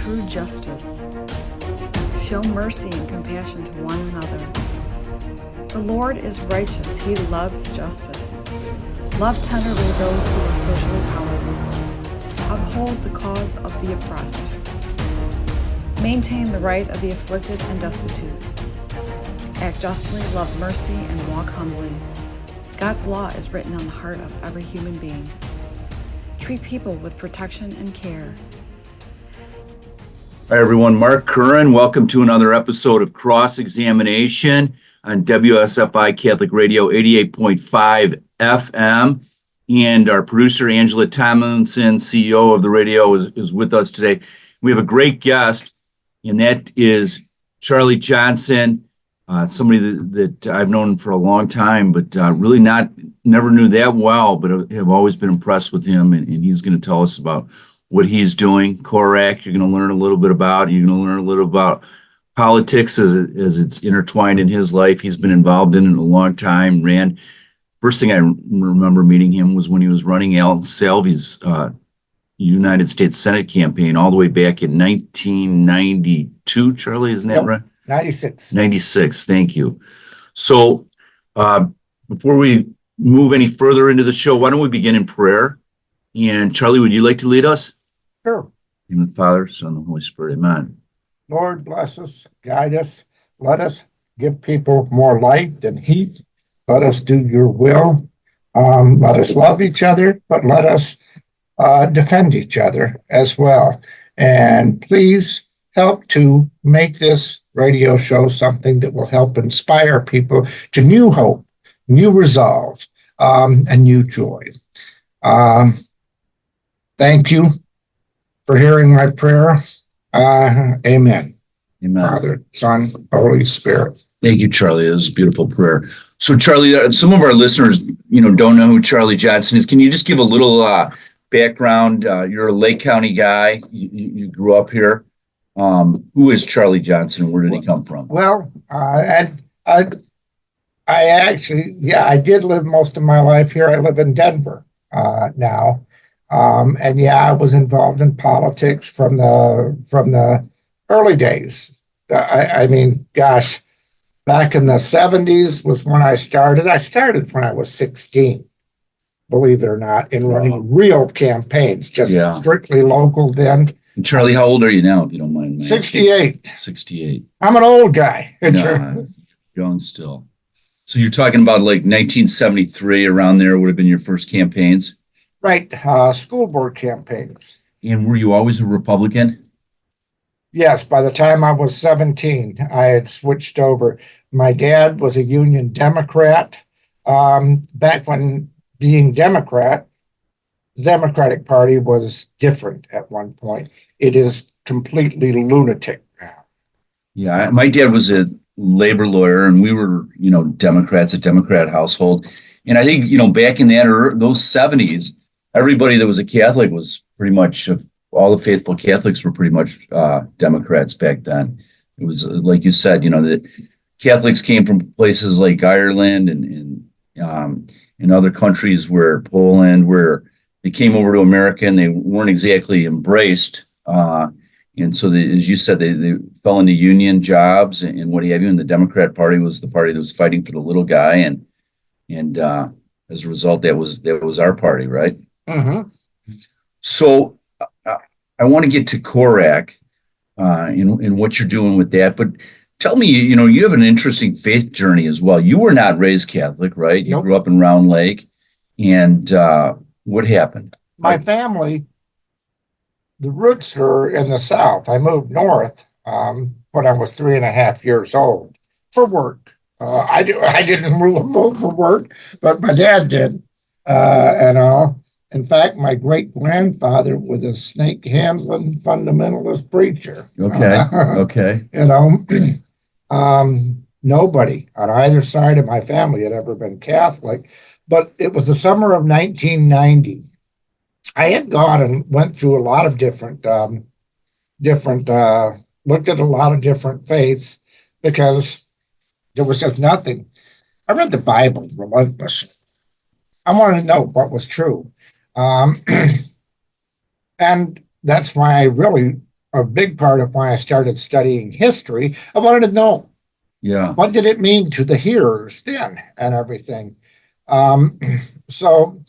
true justice. Show mercy and compassion to one another. The Lord is righteous. He loves justice. Love tenderly those who are socially powerless. Uphold the cause of the oppressed. Maintain the right of the afflicted and destitute. Act justly, love mercy, and walk humbly. God's law is written on the heart of every human being. Treat people with protection and care. Hi, everyone. Mark Curran. Welcome to another episode of Cross Examination on WSFI Catholic Radio 88.5 FM. And our producer, Angela Tomlinson, CEO of the radio, is with us today. We have a great guest, and that is Charlie Johnston, somebody that I've known for a long time, but really never knew that well, but have always been impressed with him. And he's going to tell us about what he's doing. CORAC, you're going to learn a little bit about. You're going to learn a little about politics as it's intertwined in his life. He's been involved in it a long time. First thing I remember meeting him was when he was running Al Salvi's United States Senate campaign all the way back in 1992. Charlie, isn't that right? 96. 96. Thank you. So before we move any further into the show, why don't we begin in prayer? And Charlie, would you like to lead us? Sure. In the Father, Son, and the Holy Spirit. Amen. Lord, bless us, guide us. Let us give people more light than heat. Let us do your will. Let us love each other, but let us defend each other as well. And please help to make this radio show something that will help inspire people to new hope, new resolve, and new joy. Thank you for hearing my prayer. Amen. Amen. Father, Son, Holy Spirit. Thank you, Charlie. That was a beautiful prayer. So, Charlie, some of our listeners, don't know who Charlie Johnston is. Can you just give a little background? You're a Lake County guy. You grew up here. Who is Charlie Johnston? Where did he come from? Well, and I actually, I did live most of my life here. I live in Denver now. And I was involved in politics from the early days. I mean, gosh, back in the 70s was when I started. I started when I was 16, believe it or not, in running real campaigns, just strictly local then. And Charlie, how old are you now, if you don't mind? 68. 68. I'm an old guy. Young still. So you're talking about like 1973, around there would have been your first campaigns? Right, school board campaigns. And were you always a Republican? Yes, by the time I was 17, I had switched over. My dad was a Union Democrat. Back when being Democrat, the Democratic Party was different at one point. It is completely lunatic now. Yeah, my dad was a labor lawyer, and we were, Democrats, a Democrat household. And I think, back in those 70s, everybody that was a Catholic was pretty much, all the faithful Catholics were pretty much Democrats back then. It was, like you said, that Catholics came from places like Ireland and other countries Poland, where they came over to America and they weren't exactly embraced. And so, as you said, they fell into union jobs and what have you. And the Democrat Party was the party that was fighting for the little guy. And as a result, that was our party, right? Mm-hmm. So I want to get to CORAC and what you're doing with that. But tell me, you have an interesting faith journey as well. You were not raised Catholic, right? You Nope. grew up in Round Lake. And what happened? My family, the roots are in the South. I moved north when I was 3.5 years old for work. I didn't really move for work, but my dad did, and all. In fact, my great-grandfather was a snake-handling fundamentalist preacher. Okay. Nobody on either side of my family had ever been Catholic, but it was the summer of 1990. I had gone and went through a lot of looked at a lot of different faiths because there was just nothing. I read the Bible relentlessly. I wanted to know what was true. And that's why I really a big part of why I started studying history. I wanted to know, Yeah. what did it mean to the hearers then and everything. Um, so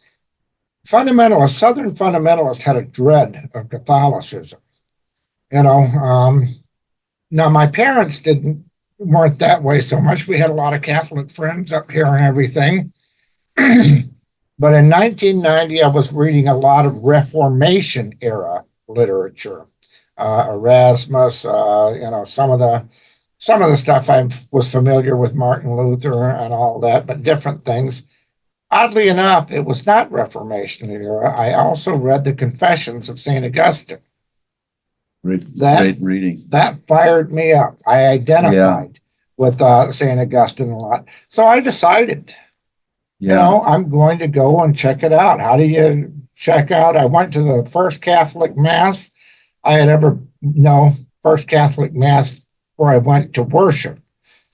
Southern fundamentalists had a dread of Catholicism. Now my parents weren't that way so much. We had a lot of Catholic friends up here and everything. But in 1990, I was reading a lot of Reformation era literature, Erasmus, some of the stuff I was familiar with, Martin Luther and all that, but different things. Oddly enough, it was not Reformation era. I also read the Confessions of St. Augustine. Great reading. That fired me up. I identified with St. Augustine a lot. So I decided, I'm going to go and check it out. How do you check out? I went to the first Catholic Mass I had ever, first Catholic Mass where I went to worship.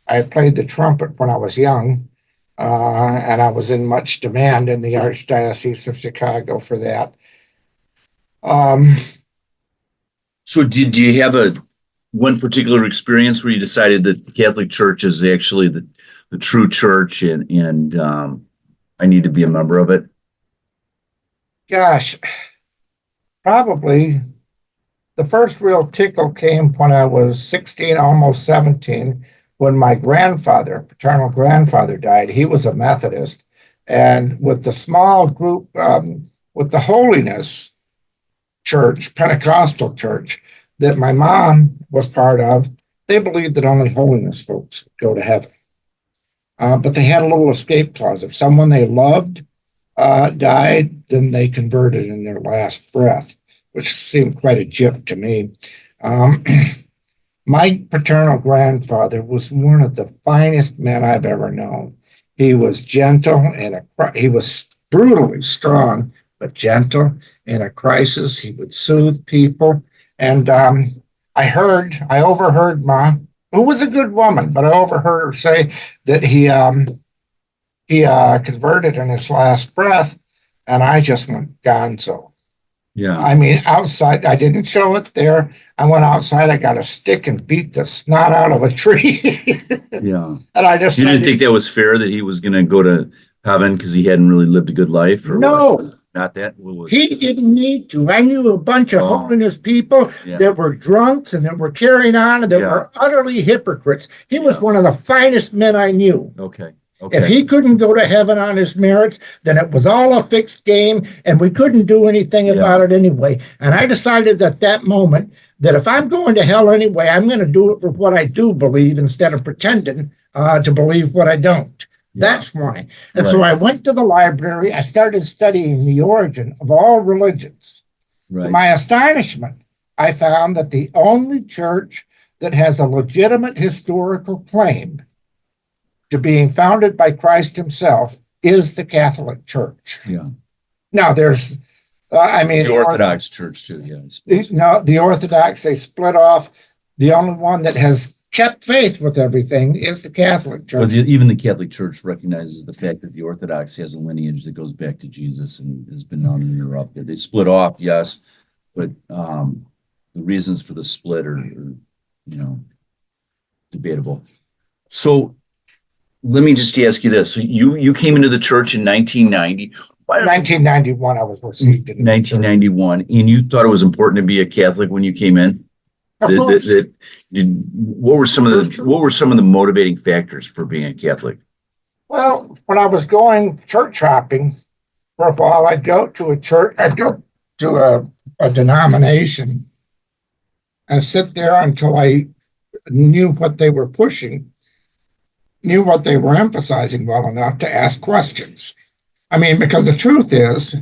I had played the trumpet when I was young, and I was in much demand in the Archdiocese of Chicago for that. So did you have one particular experience where you decided that the Catholic Church is actually the true church and I need to be a member of it? Gosh, probably the first real tickle came when I was 16, almost 17, when my paternal grandfather died. He was a Methodist. And with the small group, with the Holiness Church, Pentecostal church, that my mom was part of, they believed that only holiness folks go to heaven. But they had a little escape clause. If someone they loved died, then they converted in their last breath, which seemed quite a jip to me. My paternal grandfather was one of the finest men I've ever known. He was gentle and he was brutally strong, but gentle. In a crisis, he would soothe people. And I overheard Mom, who was a good woman, but I overheard her say that he converted in his last breath, and I just went gonzo. Yeah. I mean, outside, I didn't show it there. I went outside, I got a stick and beat the snot out of a tree. Yeah. And I just You didn't think that was fair that he was going to go to heaven because he hadn't really lived a good life? Or no. What? Not that? He didn't need to. I knew a bunch of holiness people that were drunks and that were carrying on and that were utterly hypocrites. He was one of the finest men I knew. Okay. If he couldn't go to heaven on his merits, then it was all a fixed game and we couldn't do anything about it anyway. And I decided at that moment that if I'm going to hell anyway, I'm going to do it for what I do believe instead of pretending to believe what I don't. That's why. And so I went to the library. I started studying the origin of all religions. To my astonishment, I found that the only church that has a legitimate historical claim to being founded by Christ himself is the Catholic Church. Yeah. Now there's, the Orthodox Church too. Yeah. The Orthodox, they split off. The only one that has kept faith with everything is the Catholic Church. But even the Catholic Church recognizes the fact that the Orthodox has a lineage that goes back to Jesus and has been uninterrupted. They split off, yes, but the reasons for the split are debatable. So let me just ask you this. So you came into the church in 1990. 1991, I was received in 1991, and you thought it was important to be a Catholic when you came in? What were some of the motivating factors for being a Catholic? Well, when I was going church hopping for a while, I'd go to a church, I'd go to a denomination and sit there until I knew what they were pushing, knew what they were emphasizing well enough to ask questions. I mean, because the truth is,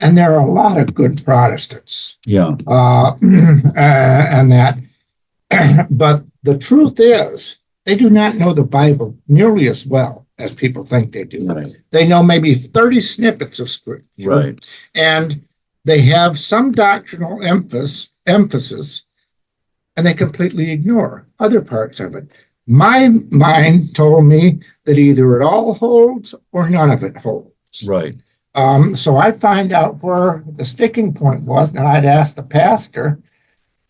and there are a lot of good Protestants. Yeah. And that, but the truth is, they do not know the Bible nearly as well as people think they do. Right. They know maybe 30 snippets of scripture. Right. And they have some doctrinal emphasis, and they completely ignore other parts of it. My mind told me that either it all holds or none of it holds. Right. So I'd find out where the sticking point was, and I'd ask the pastor.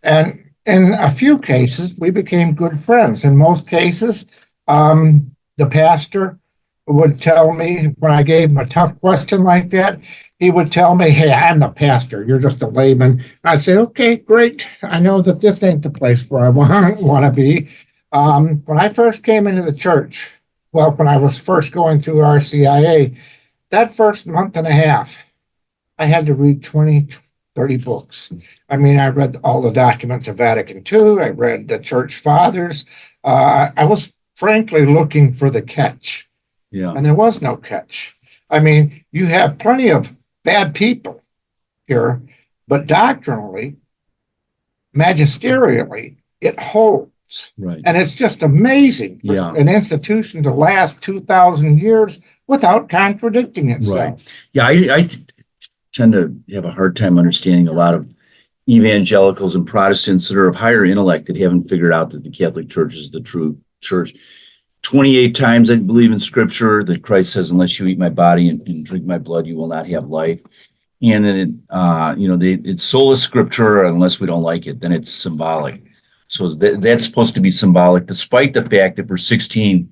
And in a few cases, we became good friends. In most cases, the pastor would tell me when I gave him a tough question like that, he would tell me, "Hey, I'm the pastor. You're just a layman." I'd say, "Okay, great. I know that this ain't the place where I want to be." When I first came into the church, well, when I was first going through RCIA, that first month and a half, I had to read 20, 30 books. I mean, I read all the documents of Vatican II. I read the church fathers. I was frankly looking for the catch, Yeah. and there was no catch. I mean, you have plenty of bad people here, but doctrinally, magisterially, it holds. Right. And it's just amazing for Yeah. an institution to last 2,000 years without contradicting itself. Right. Yeah, I tend to have a hard time understanding a lot of evangelicals and Protestants that are of higher intellect that haven't figured out that the Catholic Church is the true church. 28 times I believe in scripture that Christ says, unless you eat my body and drink my blood, you will not have life. And then, it's sola scriptura, unless we don't like it, then it's symbolic. So that's supposed to be symbolic, despite the fact that for 16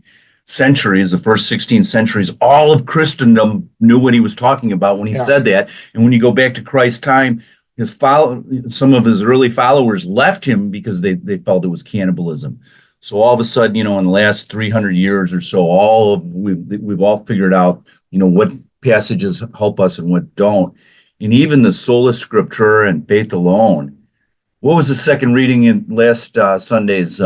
centuries, the first 16 centuries, all of Christendom knew what he was talking about when he said that. And when you go back to Christ's time, some of his early followers left him because they felt it was cannibalism. So all of a sudden, in the last 300 years or so, we've all figured out, what passages help us and what don't. And even the sola scriptura and faith alone. What was the second reading in last Sunday's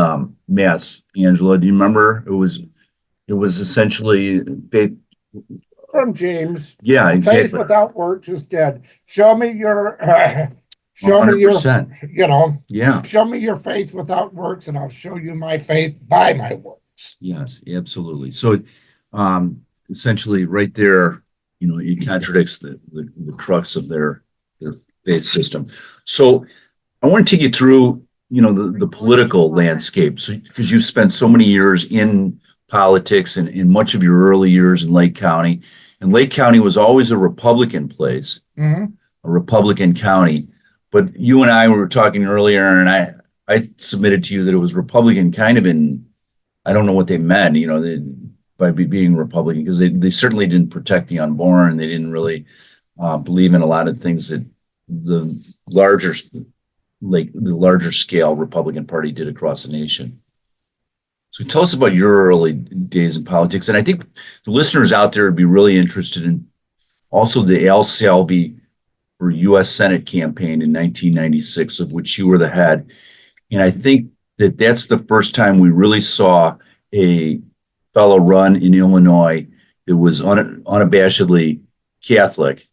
mass, Angela? Do you remember? It was essentially faith From James. Yeah, exactly. Faith without works is dead. Show me your show 100%. me your Yeah. show me your faith without works, and I'll show you my faith by my works. Yes, absolutely. So essentially right there, it contradicts the crux of their faith system. So I want to take you through, the political landscape. So because you've spent so many years in politics and in much of your early years in Lake County. And Lake County was always a Republican place, a Republican county. But you and I were talking earlier, and I submitted to you that it was Republican kind of I don't know what they meant, by being Republican, because they certainly didn't protect the unborn. They didn't really believe in a lot of things that the larger scale Republican Party did across the nation. So tell us about your early days in politics. And I think the listeners out there would be really interested in also the Al Selby for U.S. Senate campaign in 1996, of which you were the head. And I think that's the first time we really saw a fellow run in Illinois that was unabashedly Catholic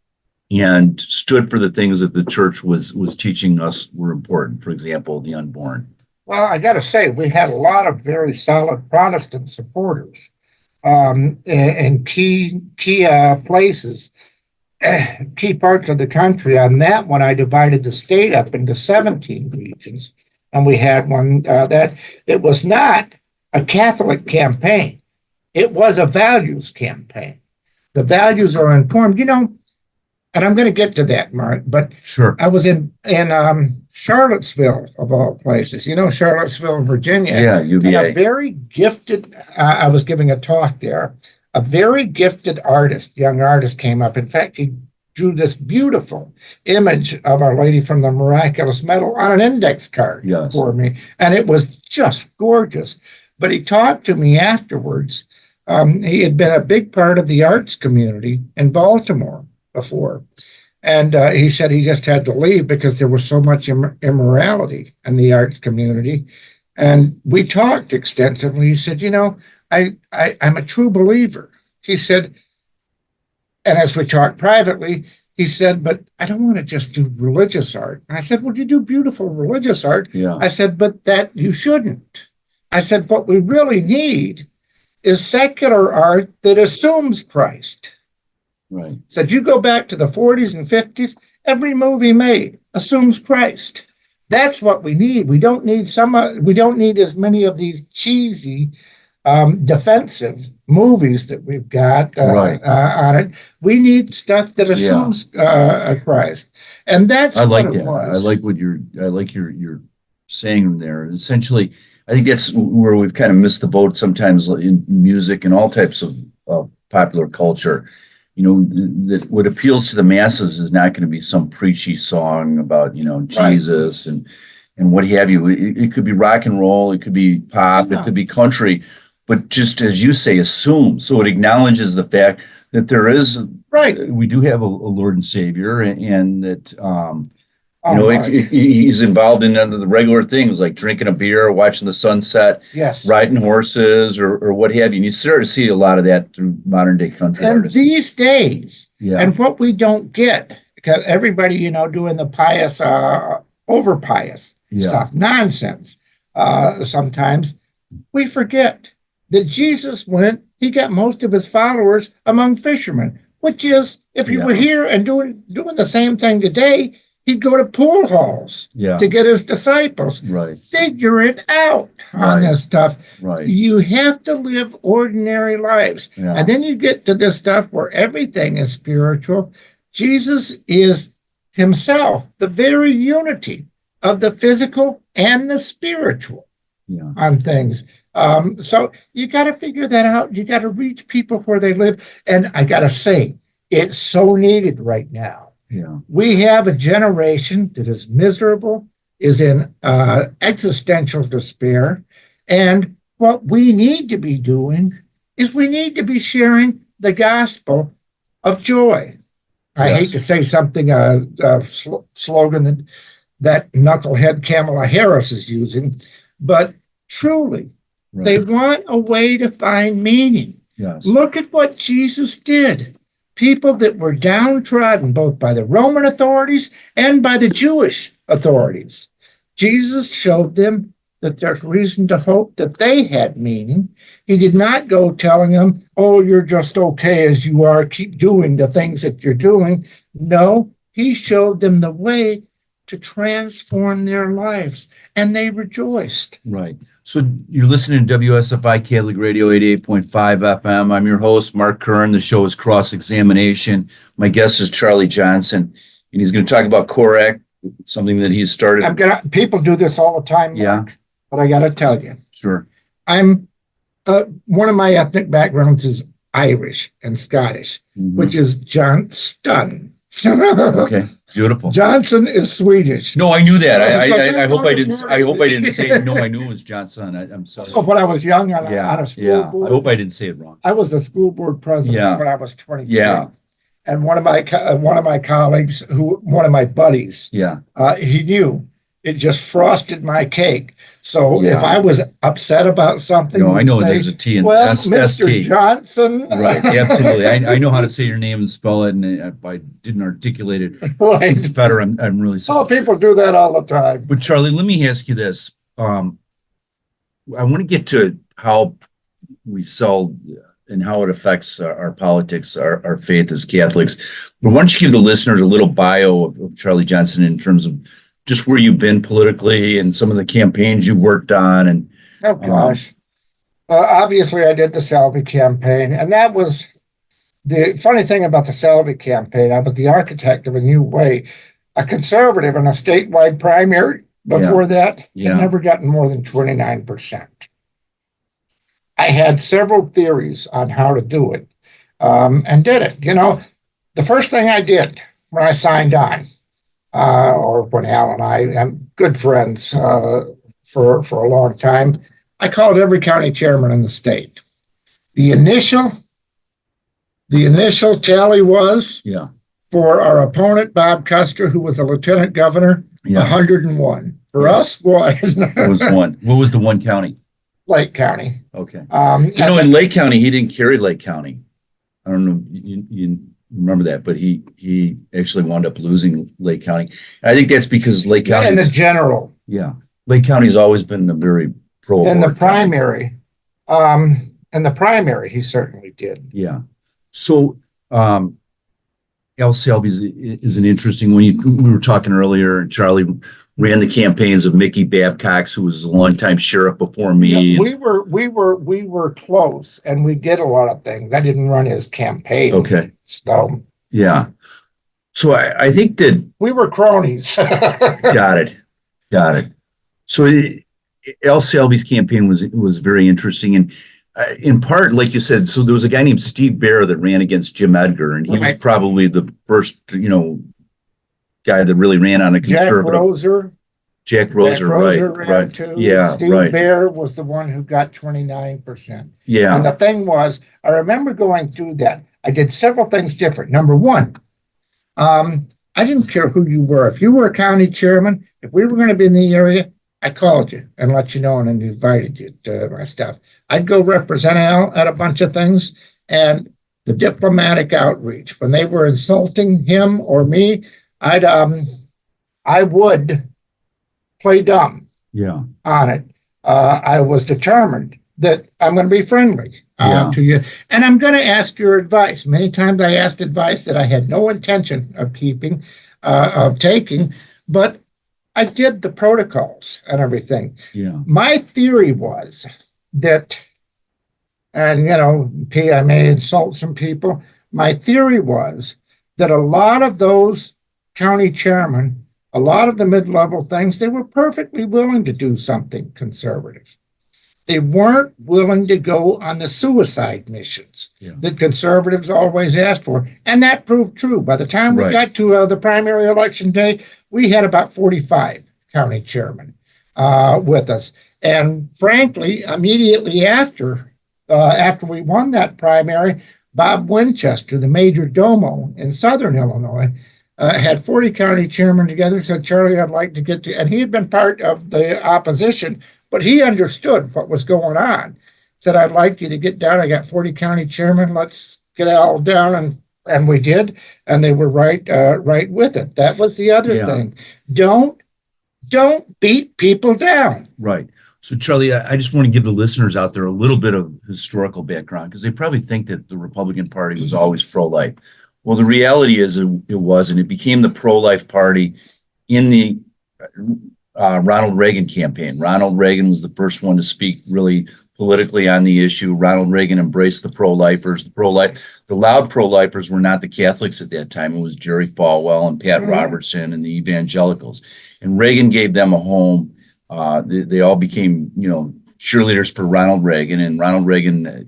and stood for the things that the church was teaching us were important. For example, the unborn. Well, I got to say, we had a lot of very solid Protestant supporters in key places, key parts of the country. On that one, I divided the state up into 17 regions, and we had one that it was not a Catholic campaign. It was a values campaign. The values are informed, and I'm going to get to that, Mark, but sure. I was in Charlottesville, of all places, Charlottesville, Virginia. Yeah, UVA. And a very gifted, I was giving a talk there, a very gifted young artist came up. In fact, he drew this beautiful image of Our Lady from the Miraculous Medal on an index card for me. And it was just gorgeous. But he talked to me afterwards. He had been a big part of the arts community in Baltimore before. And he said he just had to leave because there was so much immorality in the arts community. And we talked extensively. He said, I'm a true believer. He said, and as we talked privately, he said, but I don't want to just do religious art. And I said, well, you do beautiful religious art. Yeah. I said, but that you shouldn't. I said, what we really need is secular art that assumes Christ. Right. Said you go back to the 40s and 50s, every movie made assumes Christ. That's what we need. We don't need as many of these cheesy, defensive movies that we've got on it. We need stuff that assumes Christ, and that's I like what that. it was. I like your saying there. Essentially, I think that's where we've kind of missed the boat sometimes in music and all types of popular culture. That what appeals to the masses is not going to be some preachy song about, Jesus and what have you. It could be rock and roll, it could be pop, it could be country, but just as you say, assume. So it acknowledges the fact that there is, we do have a Lord and Savior, and that, he's involved in the regular things like drinking a beer, watching the sunset, Yes. riding horses, or what have you. And you start to see a lot of that through modern day country And artists. these days, Yeah. and what we don't get, because everybody, doing the pious, over pious stuff, nonsense, sometimes we forget that Jesus he got most of his followers among fishermen, which is, if he were here and doing the same thing today, he'd go to pool halls to get his disciples. Right. Figure it out on this stuff. Right. You have to live ordinary lives. Yeah. And then you get to this stuff where everything is spiritual. Jesus is himself the very unity of the physical and the spiritual on things. So you got to figure that out. You got to reach people where they live. And I got to say, it's so needed right now. Yeah. We have a generation that is miserable, is in existential despair. And what we need to be doing is we need to be sharing the gospel of joy. I hate to say something, slogan that knucklehead Kamala Harris is using, but truly, they want a way to find meaning. Yes. Look at what Jesus did. People that were downtrodden both by the Roman authorities and by the Jewish authorities. Jesus showed them that there's reason to hope that they had meaning. He did not go telling them, oh, you're just okay as you are, keep doing the things that you're doing. No, he showed them the way to transform their lives, and they rejoiced. Right. So you're listening to WSFI Catholic Radio 88.5 FM. I'm your host, Mark Curran. The show is Cross Examination. My guest is Charlie Johnston, and he's going to talk about CORAC, something that he's started. People do this all the time, Mark, but I got to tell you. Sure. I'm one of my ethnic backgrounds is Irish and Scottish, which is Johnston. Okay. Beautiful. Johnson is Swedish. No, I knew that. I hope I didn't say it. No, I knew it was Johnson. I'm sorry. Oh, when I was young on a school board. I hope I didn't say it wrong. I was the school board president when I was 23. Yeah. And one of my colleagues, one of my buddies, he knew it just frosted my cake. So if I was upset about something, I know there's a T in Mr. Johnson. Right, absolutely. I know how to say your name and spell it, and if I didn't articulate it right better, I'm really sorry. Oh, people do that all the time. But Charlie, let me ask you this. I want to get to how we sell and how it affects our politics, our faith as Catholics. But why don't you give the listeners a little bio of Charlie Johnston in terms of just where you've been politically and some of the campaigns you worked on? And oh gosh, obviously I did the Salvi campaign, and that was the funny thing about the Salvi campaign. I was the architect of a new way, a conservative in a statewide primary. Before that, had never gotten more than 29%. I had several theories on how to do it, and did it. The first thing I did when I signed on. Or when Al and I am good friends for a long time, I called every county chairman in the state. The initial tally was for our opponent, Bob Custer, who was a lieutenant governor, 101. For us, was one. What was the one county? Lake County. Okay. In Lake County, he didn't carry Lake County. I don't know. You remember that, but he actually wound up losing Lake County. And I think that's because Lake County in the general. Yeah. Lake County's always been a very pro. In the primary. He certainly did. Yeah. So Al Salvi is an interesting one. We were talking earlier, and Charlie ran the campaigns of Mickey Babcock, who was a longtime sheriff before me. Yeah, we were close, and we did a lot of things. I didn't run his campaign. Okay. So yeah. So I think that we were cronies. Got it. So Al Salve's campaign was very interesting, and in part, like you said, so there was a guy named Steve Bear that ran against Jim Edgar, and he was probably the first, guy that really ran on a conservative. Jack Roser, right. Too. Yeah, Steve right. Bear was the one who got 29%. Yeah. And the thing was, I remember going through that. I did several things different. Number one, I didn't care who you were. If you were a county chairman, if we were going to be in the area, I called you and let you know and invited you to my stuff. I'd go represent Al at a bunch of things, and the diplomatic outreach. When they were insulting him or me, I would play dumb on it. I was determined that I'm going to be friendly to you, and I'm going to ask your advice. Many times I asked advice that I had no intention of taking, but I did the protocols and everything. Yeah. My theory was that, and I may insult some people. My theory was that a lot of those county chairmen, a lot of the mid-level things, they were perfectly willing to do something conservative. They weren't willing to go on the suicide missions that conservatives always asked for. And that proved true. By the time we got to the primary election day, we had about 45 county chairmen with us. And frankly, immediately after we won that primary, Bob Winchester, the major domo in Southern Illinois, had 40 county chairmen together, said, Charlie, I'd like to get to, and he had been part of the opposition, but he understood what was going on. Said, I'd like you to get down. I got 40 county chairmen. Let's get all down. And we did. And they were right with it. That was the other thing. Don't beat people down. Right. So, Charlie, I just want to give the listeners out there a little bit of historical background, because they probably think that the Republican Party was always pro-life. Well, the reality is it wasn't. It became the pro-life party in the Ronald Reagan campaign. Ronald Reagan was the first one to speak really politically on the issue. Ronald Reagan embraced the pro-lifers. The loud pro-lifers were not the Catholics at that time. It was Jerry Falwell and Pat Robertson and the evangelicals. And Reagan gave them a home. They all became, cheerleaders for Ronald Reagan. And Ronald Reagan,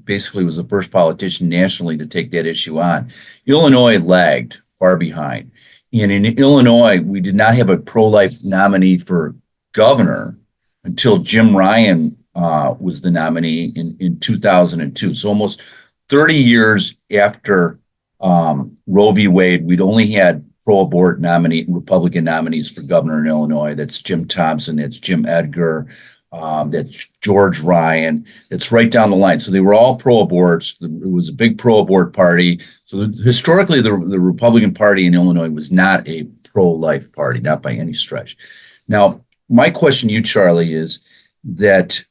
basically was the first politician nationally to take that issue on. Illinois lagged far behind. And in Illinois, we did not have a pro-life nominee for governor until Jim Ryan was the nominee in 2002. So almost 30 years after Roe v. Wade, we'd only had pro-abort Republican nominees for governor in Illinois. That's Jim Thompson, that's Jim Edgar, that's George Ryan. It's right down the line. So they were all pro-aborts. It was a big pro-abort party. So historically, the Republican Party in Illinois was not a pro-life party, not by any stretch. Now, my question to you, Charlie, is that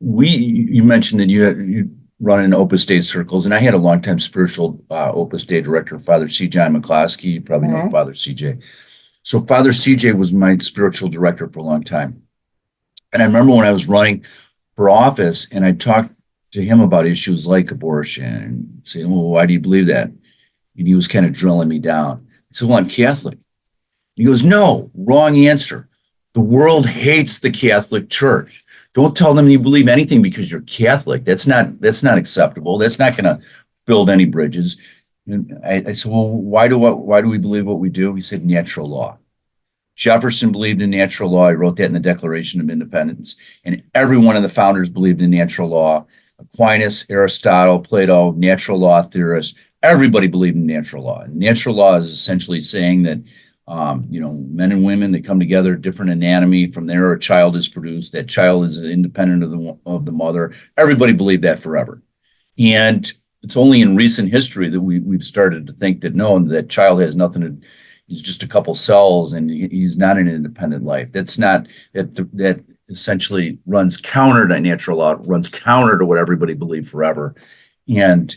you mentioned that you run in Opus Dei circles, and I had a longtime spiritual Opus Dei director, Father C. John McCloskey. You probably know Father CJ. So Father CJ was my spiritual director for a long time. And I remember when I was running for office and I talked to him about issues like abortion and saying, well, why do you believe that? And he was kind of drilling me down. I said, well, I'm Catholic. He goes, no, wrong answer. The world hates the Catholic Church. Don't tell them you believe anything because you're Catholic. That's not acceptable. That's not going to build any bridges. And I said, well, why do we believe what we do? He said, natural law. Jefferson believed in natural law. He wrote that in the Declaration of Independence. And every one of the founders believed in natural law. Aquinas, Aristotle, Plato, natural law theorists, everybody believed in natural law. And natural law is essentially saying that, men and women that come together, different anatomy, from there a child is produced. That child is independent of the mother. Everybody believed that forever. And it's only in recent history that we've started to think that no, that child has nothing to, he's just a couple cells and he's not an independent life. That's not, that essentially runs counter to natural law, runs counter to what everybody believed forever. And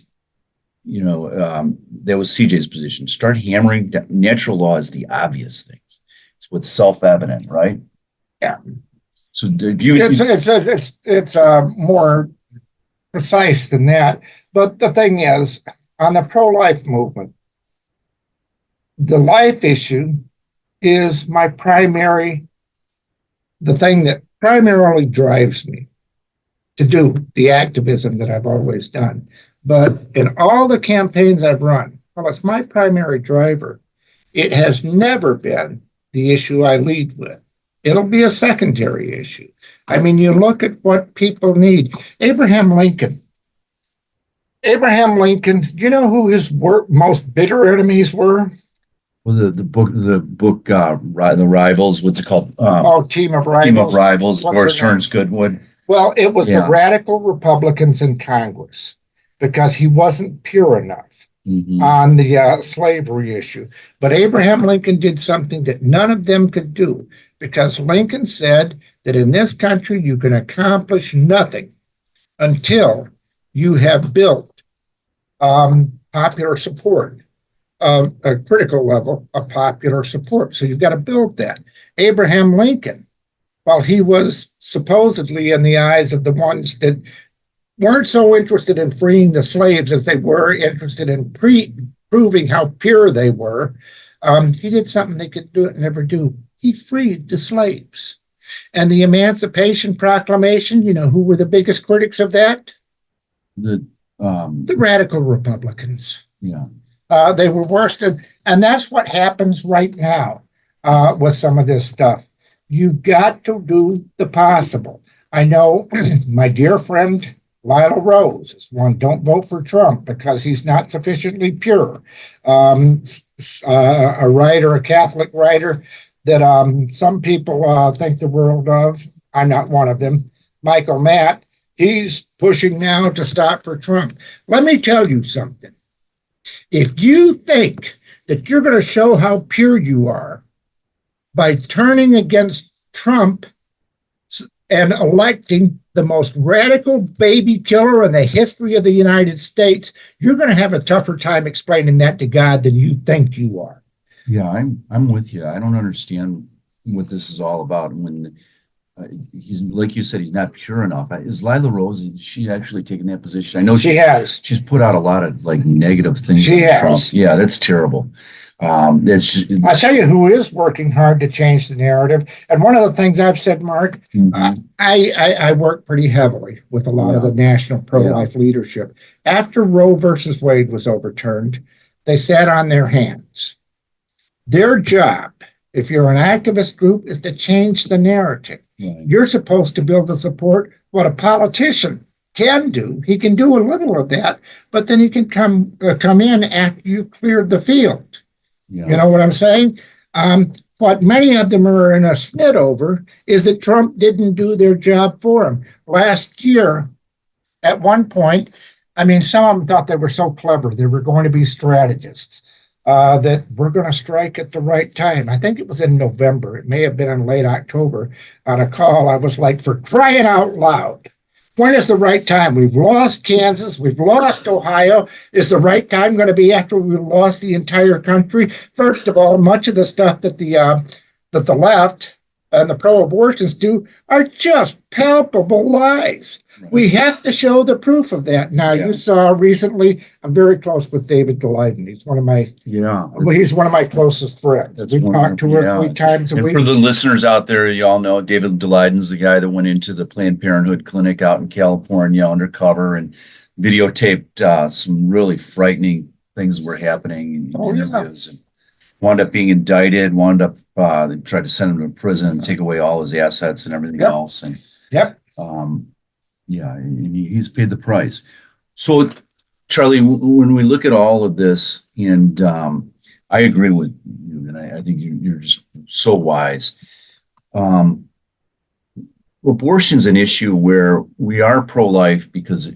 that was CJ's position. Start hammering down. Natural law is the obvious things. It's what's self-evident, right? Yeah. So it's more precise than that. But the thing is, on the pro-life movement, the life issue is my primary the thing that primarily drives me to do the activism that I've always done. But in all the campaigns I've run, well, it's my primary driver. It has never been the issue I lead with. It'll be a secondary issue. I mean, you look at what people need. Abraham Lincoln. Do you know who his most bitter enemies were? Well, the book, The Rivals. What's it called? Team of Rivals. Team of Rivals. What's George their name? Stearns Goodwood. Well, it was the radical Republicans in Congress because he wasn't pure enough on the slavery issue. But Abraham Lincoln did something that none of them could do, because Lincoln said that in this country you can accomplish nothing until you have built popular support, a critical level of popular support. So you've got to build that. Abraham Lincoln, while he was supposedly in the eyes of the ones that weren't so interested in freeing the slaves as they were interested in proving how pure they were, he did something they could never do. He freed the slaves. And the Emancipation Proclamation, you know who were the biggest critics of that? The radical Republicans. Yeah. They were worse than, and that's what happens right now with some of this stuff. You've got to do the possible. I know my dear friend Lila Rose is one. Don't vote for Trump because he's not sufficiently pure. A writer, a Catholic writer that some people think the world of. I'm not one of them. Michael Matt, he's pushing now to stop for Trump. Let me tell you something. If you think that you're going to show how pure you are by turning against Trump and electing the most radical baby killer in the history of the United States, you're going to have a tougher time explaining that to God than you think you are. Yeah, I'm with you. I don't understand what this is all about. When he's, like you said, he's not pure enough. Is Lila Rose, is she actually taking that position? I know she has. She's put out a lot of negative things. She has. Trump. Yeah, that's terrible. I'll tell you who is working hard to change the narrative. And one of the things I've said, Mark, I work pretty heavily with a lot of the national pro-life leadership. After Roe versus Wade was overturned, they sat on their hands. Their job, if you're an activist group, is to change the narrative. You're supposed to build the support. What a politician can do, he can do a little of that, but then he can come in after you cleared the field. You know what I'm saying? What many of them are in a snit over is that Trump didn't do their job for him. Last year, at one point, I mean, some of them thought they were so clever. They were going to be strategists, that we're going to strike at the right time. I think it was in November. It may have been in late October. On a call, I was like, for crying out loud, when is the right time? We've lost Kansas. We've lost Ohio. Is the right time going to be after we've lost the entire country? First of all, much of the stuff that the left and the pro-abortions do are just palpable lies. Right. We have to show the proof of that. Now, you saw recently, I'm very close with David Daleiden. He's one of my he's one of my closest friends. We talk 2 or 3 times a week. For the listeners out there, you all know David Daleiden's the guy that went into the Planned Parenthood clinic out in California undercover and videotaped some really frightening things were happening in interviews. And wound up being indicted, they tried to send him to prison, take away all his assets and everything else. And he's paid the price. So, Charlie, when we look at all of this, and I agree with you, and I think you're just so wise. Abortion's an issue where we are pro-life because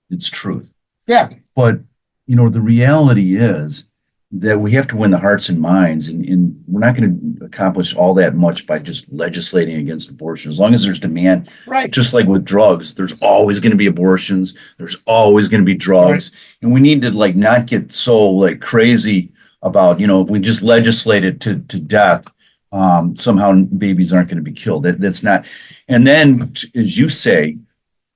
it's truth. Yeah. But, the reality is that we have to win the hearts and minds, and we're not going to accomplish all that much by just legislating against abortion. As long as there's demand, right? Just like with drugs, there's always going to be abortions. There's always going to be drugs, and we need to not get so crazy about if we just legislate it to death, somehow babies aren't going to be killed. That's not. And then, as you say,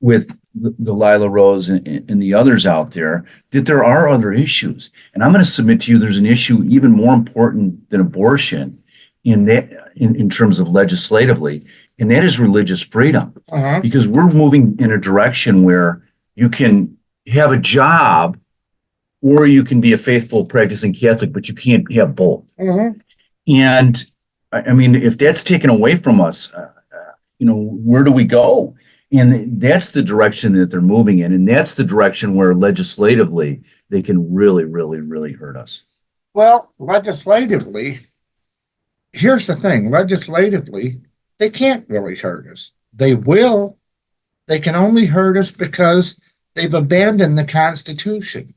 with the Lila Rose and the others out there, that there are other issues. And I'm going to submit to you there's an issue even more important than abortion in terms of legislatively, and that is religious freedom. Uh-huh. Because we're moving in a direction where you can have a job or you can be a faithful practicing Catholic, but you can't have both. Uh-huh. And I mean, if that's taken away from us, where do we go? And that's the direction that they're moving in. And that's the direction where legislatively they can really, really, really hurt us. Well, legislatively, here's the thing. Legislatively, they can't really hurt us. They will. They can only hurt us because they've abandoned the Constitution.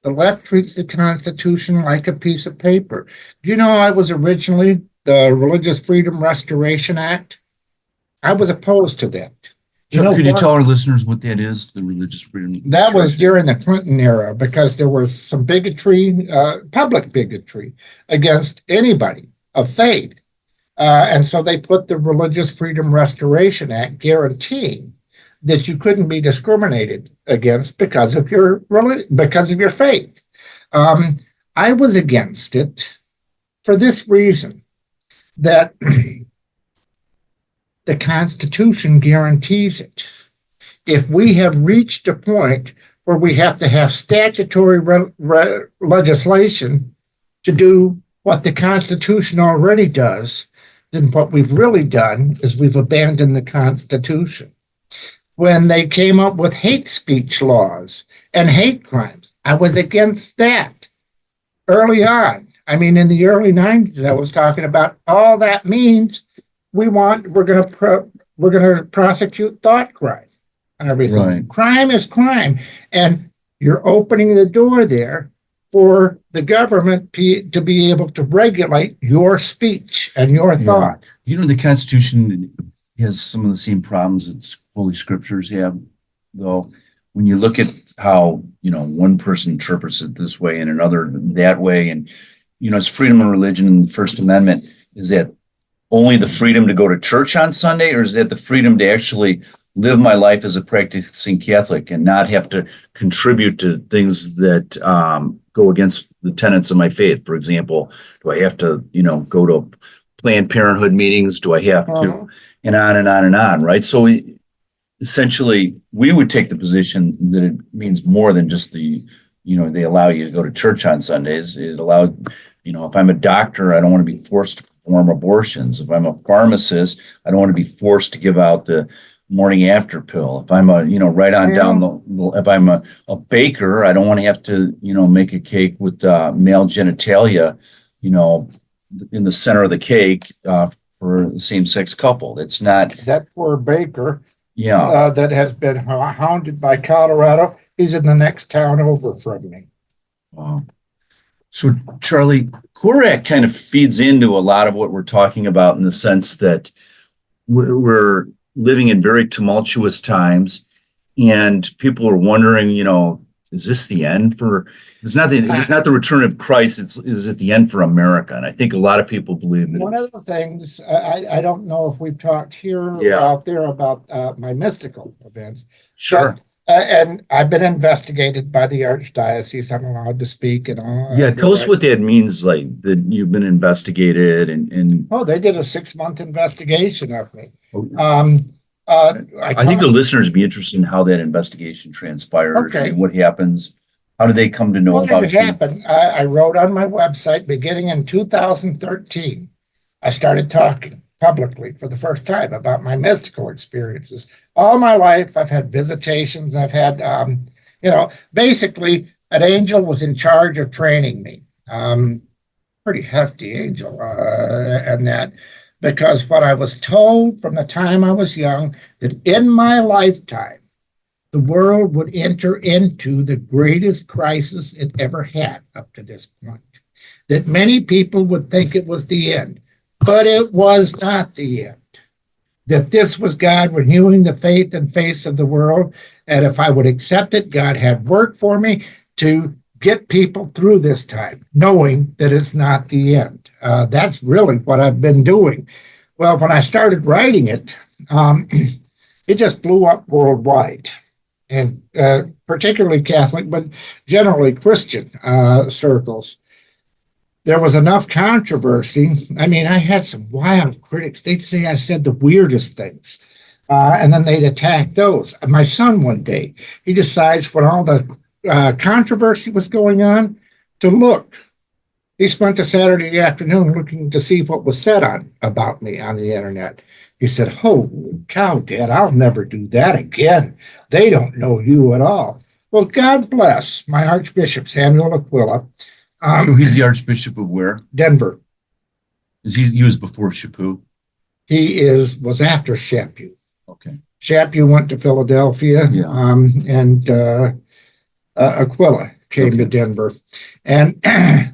The left treats the Constitution like a piece of paper. Do you know I was originally the Religious Freedom Restoration Act? I was opposed to that. So could you tell our listeners what that is, the religious freedom? That was during the Clinton era, because there was some bigotry, public bigotry against anybody of faith. And so they put the Religious Freedom Restoration Act guaranteeing that you couldn't be discriminated against because of your faith. I was against it for this reason, that the Constitution guarantees it. If we have reached a point where we have to have statutory legislation to do what the Constitution already does, then what we've really done is we've abandoned the Constitution. When they came up with hate speech laws and hate crimes, I was against that early on. I mean, in the early 90s, I was talking about all that means we're going to prosecute thought crime and everything. Right. Crime is crime, and you're opening the door there for the government to be able to regulate your speech and your thought. The Constitution has some of the same problems that Holy Scriptures have, though. When you look at how one person interprets it this way and another that way, and it's freedom of religion in the First Amendment, is that only the freedom to go to church on Sunday, or is that the freedom to actually live my life as a practicing Catholic and not have to contribute to things that go against the tenets of my faith? For example, do I have to, go to Planned Parenthood meetings? Do I have to, and on and on and on, right? So essentially, we would take the position that it means more than just they allow you to go to church on Sundays. It allowed, if I'm a doctor, I don't want to be forced to perform abortions. If I'm a pharmacist, I don't want to be forced to give out the morning after pill. If I'm right on down if I'm a baker, I don't want to have to, make a cake with male genitalia, in the center of the cake for the same-sex couple. It's not that poor baker. Yeah. That has been hounded by Colorado. He's in the next town over from me. Wow. So, Charlie, CORAC kind of feeds into a lot of what we're talking about, in the sense that we're living in very tumultuous times, and people are wondering, is this the end for? It's not the return of Christ. Is it the end for America? And I think a lot of people believe that. One of the things, I don't know if we've talked here or out there about my mystical events. Sure. But, and I've been investigated by the Archdiocese. I'm allowed to speak and all. Yeah, tell us what that means, like that you've been investigated and. Oh, they did a 6-month investigation of me. I think the listeners would be interested in how that investigation transpires. Okay. I mean, what happens? How do they come to know about What you? happened? I wrote on my website beginning in 2013. I started talking publicly for the first time about my mystical experiences. All my life, I've had visitations. I've had, basically, an angel was in charge of training me. Pretty hefty angel, and that. Because what I was told from the time I was young, that in my lifetime, the world would enter into the greatest crisis it ever had up to this point. That many people would think it was the end, but it was not the end. That this was God renewing the faith and face of the world, and if I would accept it, God had work for me to get people through this time, knowing that it's not the end. That's really what I've been doing. Well, when I started writing it, it just blew up worldwide, and particularly Catholic, but generally Christian circles. there was enough controversy. I mean, I had some wild critics. They'd say I said the weirdest things. And then they'd attack those. My son one day, he decides when all the controversy was going on to look. He spent a Saturday afternoon looking to see what was said about me on the internet. He said, "Holy cow, Dad, I'll never do that again. They don't know you at all." Well, God bless my Archbishop, Samuel Aquila. So he's the Archbishop of where? Denver. He was before Chaput? He was after Chaput. Okay. Chaput went to Philadelphia, and Aquila came to Denver. And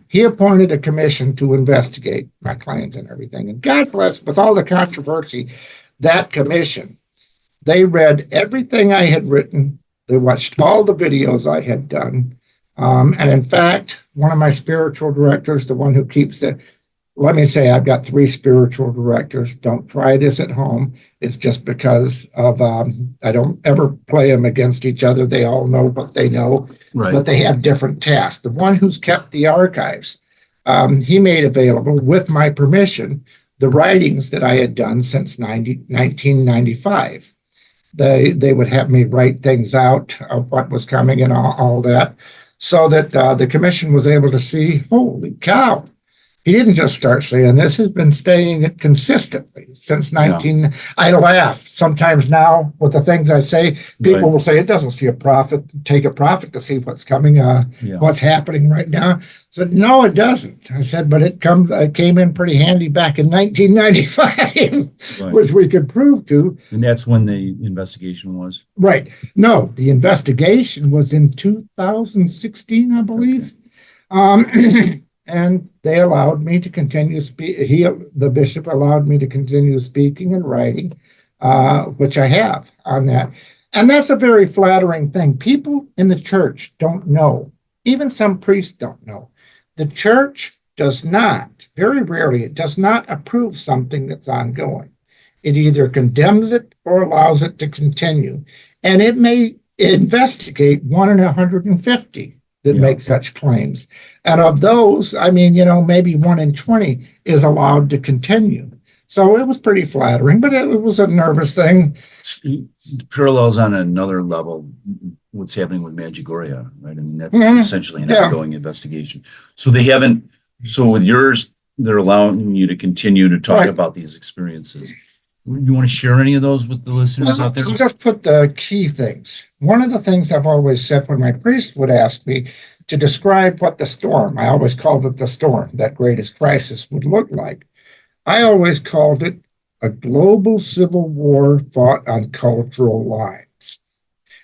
he appointed a commission to investigate my claims and everything. And God bless, with all the controversy, that commission, they read everything I had written. They watched all the videos I had done. And in fact, one of my spiritual directors, the one who keeps it, let me say, I've got 3 spiritual directors. Don't try this at home. It's just because of, I don't ever play them against each other. They all know what they know, but they have different tasks. The one who's kept the archives, he made available, with my permission, the writings that I had done since 1995. They would have me write things out of what was coming and all that, so that the commission was able to see, holy cow. He didn't just start saying this, has been saying it consistently since 19. I laugh sometimes now with the things I say. People will say it doesn't take a prophet to see what's coming, what's happening right now. I said, no, it doesn't. I said, but it came in pretty handy back in 1995, which we could prove to. And that's when the investigation was? Right. No, the investigation was in 2016, I believe. And they allowed me to continue the bishop allowed me to continue speaking and writing, which I have on that. And that's a very flattering thing. People in the church don't know. Even some priests don't know. The church does not, very rarely, it does not approve something that's ongoing. It either condemns it or allows it to continue. And it may investigate 1 in 150 that make such claims. And of those, I mean, maybe 1 in 20 is allowed to continue. So it was pretty flattering, but it was a nervous thing. Parallels on another level what's happening with Medjugorje, right? I mean, that's essentially an ongoing investigation. So so with yours, they're allowing you to continue to talk about these experiences. You want to share any of those with the listeners out there? I'll just put the key things. One of the things I've always said when my priest would ask me to describe what the storm, I always called it the storm, that greatest crisis, would look like. I always called it a global civil war fought on cultural lines.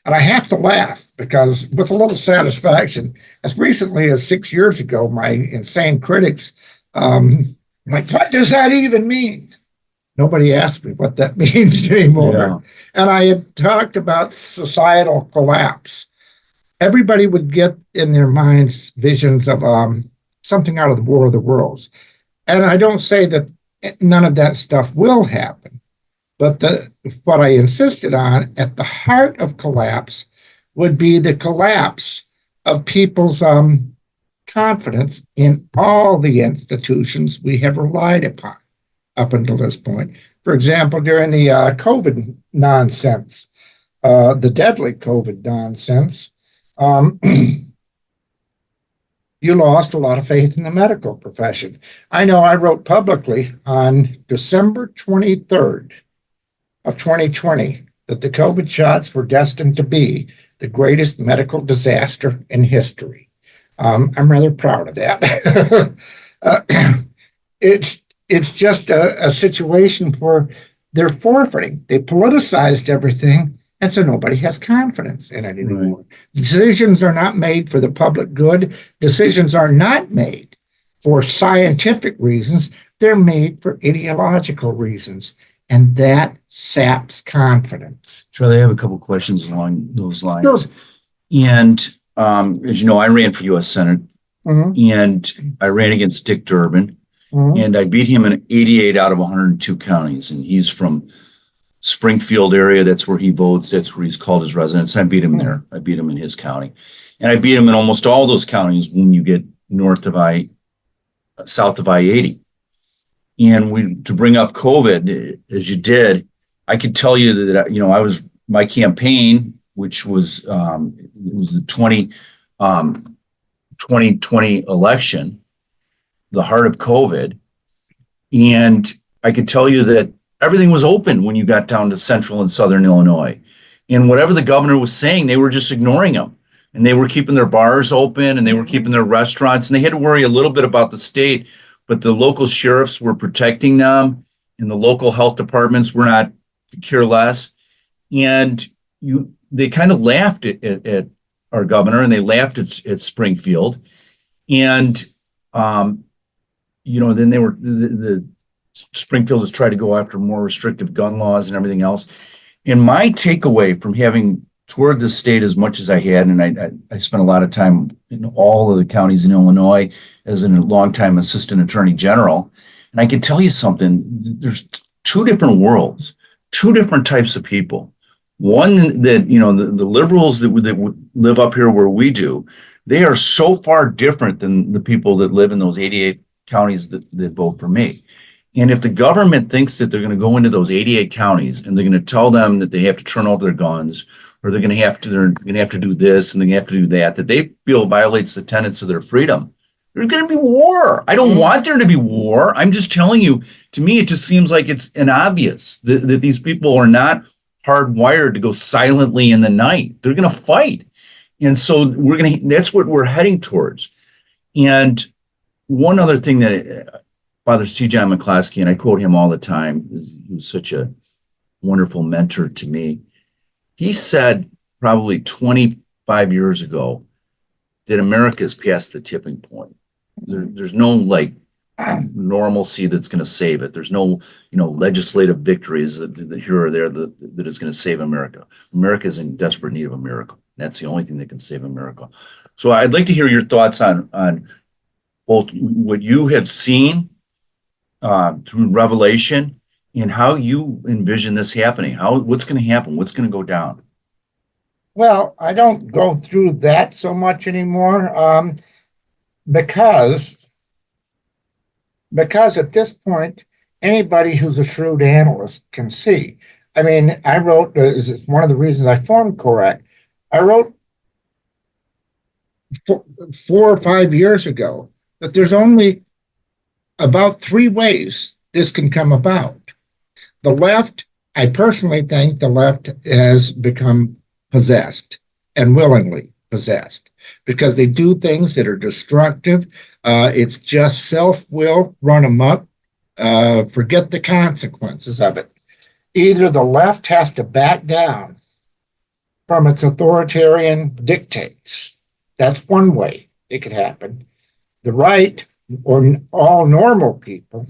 And I have to laugh because, with a little satisfaction, as recently as 6 years ago, my insane critics, like, what does that even mean? Nobody asked me what that means anymore. And I had talked about societal collapse. Everybody would get in their minds visions of something out of the War of the Worlds. And I don't say that none of that stuff will happen. But what I insisted on at the heart of collapse would be the collapse of people's confidence in all the institutions we have relied upon up until this point. For example, during the COVID nonsense, the deadly COVID nonsense, you lost a lot of faith in the medical profession. I know I wrote publicly on December 23rd of 2020 that the COVID shots were destined to be the greatest medical disaster in history. I'm rather proud of that. It's just a situation where they're forfeiting. They politicized everything, and so nobody has confidence in it anymore. Right. Decisions are not made for the public good. Decisions are not made for scientific reasons. They're made for ideological reasons, and that saps confidence. Charlie, I have a couple of questions along those lines. Sure. And as you know, I ran for U.S. Senate, and I ran against Dick Durbin. And I beat him in 88 out of 102 counties. And he's from Springfield area. That's where he votes. That's where he's called his residence. I beat him there. I beat him in his county. And I beat him in almost all those counties when you get north of south of I-80. And to bring up COVID, as you did, I could tell you that, my campaign, which was, it was the 2020 election, the heart of COVID. And I could tell you that everything was open when you got down to central and southern Illinois. And whatever the governor was saying, they were just ignoring him. And they were keeping their bars open and they were keeping their restaurants. And they had to worry a little bit about the state, but the local sheriffs were protecting them and the local health departments were not care less. And they kind of laughed at our governor and they laughed at Springfield. And, then they were, the Springfield has tried to go after more restrictive gun laws and everything else. And my takeaway from having toured the state as much as I had, and I spent a lot of time in all of the counties in Illinois as a longtime assistant attorney general. And I can tell you something, there's two different worlds, two different types of people. One that, the liberals that live up here where we do, they are so far different than the people that live in those 88 counties that vote for me. And if the government thinks that they're going to go into those 88 counties and they're going to tell them that they have to turn over their guns, or they're going to have to do this and they have to do that they feel violates the tenets of their freedom, there's going to be war. I don't want there to be war. I'm just telling you, to me, it just seems like it's an obvious that these people are not hardwired to go silently in the night. They're going to fight. And so that's what we're heading towards. And one other thing that Father C. John McCloskey, and I quote him all the time, he was such a wonderful mentor to me. He said probably 25 years ago that America is past the tipping point. There's no normalcy that's going to save it. There's no, legislative victories that here or there that is going to save America. America is in desperate need of a miracle. That's the only thing that can save America. So I'd like to hear your thoughts on both what you have seen through Revelation and how you envision this happening. What's going to happen? What's going to go down? Well, I don't go through that so much anymore because at this point, anybody who's a shrewd analyst can see. I mean, I wrote, is one of the reasons I formed CORAC. I wrote 4 or 5 years ago that there's only about 3 ways this can come about. The left, I personally think the left has become possessed and willingly possessed because they do things that are destructive. It's just self-will, run amok, forget the consequences of it. Either the left has to back down from its authoritarian dictates. That's one way it could happen. The right, or all normal people,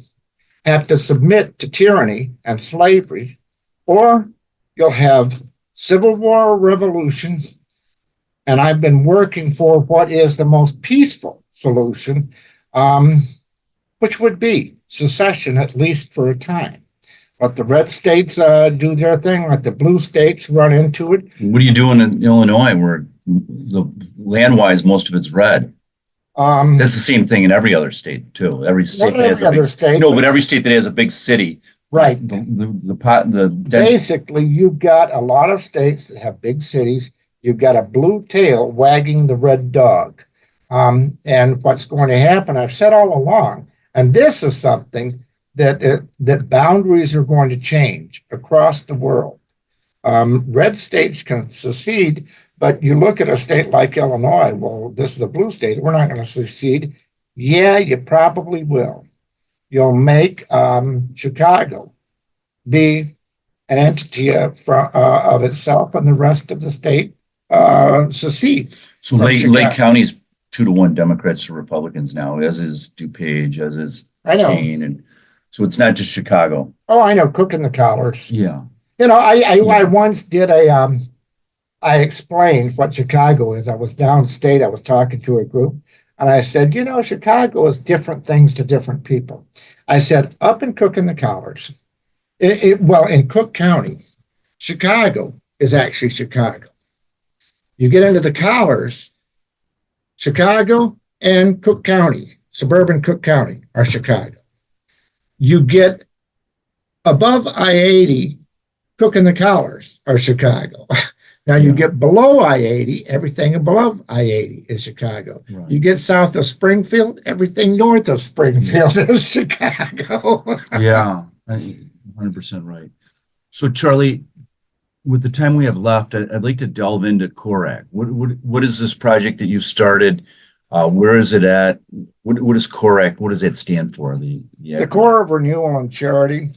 have to submit to tyranny and slavery, or you'll have civil war or revolution. And I've been working for what is the most peaceful solution, which would be secession, at least for a time. Let the red states do their thing, let the blue states run into it. What are you doing in Illinois where land-wise most of it's red? That's the same thing in every other state too. Every state that has every state that has a big city. Right. Basically, you've got a lot of states that have big cities. You've got a blue tail wagging the red dog. And what's going to happen, I've said all along, and this is something that boundaries are going to change across the world. Red states can secede, but you look at a state like Illinois, well, this is a blue state, we're not going to secede. Yeah, you probably will. You'll make Chicago be an entity of itself, and the rest of the state secede. So Lake County's 2-1 Democrats to Republicans now, as is DuPage, as is Kane, and so it's not just Chicago. Oh, I know, cooking the collars. Yeah. I once did I explained what Chicago is. I was downstate. I was talking to a group, and I said, Chicago is different things to different people. I said, up in Cook and the Collars, in Cook County, Chicago is actually Chicago. You get into the Collars, Chicago and Cook County suburban Cook County are Chicago. You get above I-80, Cook and the Collars are Chicago. Now you get below I-80, everything above I-80 is Chicago. Right. You get south of Springfield, everything north of Springfield is Chicago. Yeah, 100% right. So Charlie, with the time we have left, I'd like to delve into CORAC. What is this project that you started? Where is it at? What is CORAC? What does that stand for? The Corps of Renewal and Charity.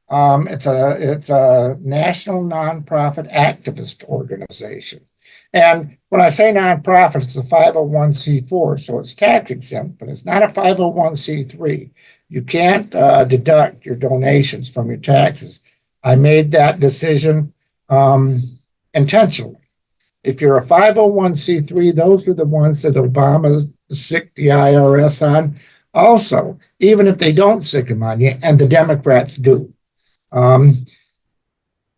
It's a national nonprofit activist organization. And when I say nonprofit, it's a 501c4, so it's tax exempt, but it's not a 501c3. You can't deduct your donations from your taxes. I made that decision intentionally. If you're a 501c3, those are the ones that Obama sicked the IRS on. Also, even if they don't sick them on you, and the Democrats do,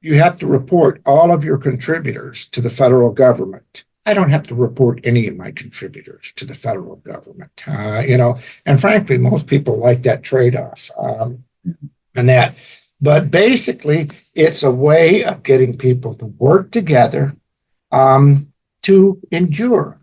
you have to report all of your contributors to the federal government. I don't have to report any of my contributors to the federal government, and frankly, most people like that trade-off and that. But basically, it's a way of getting people to work together to endure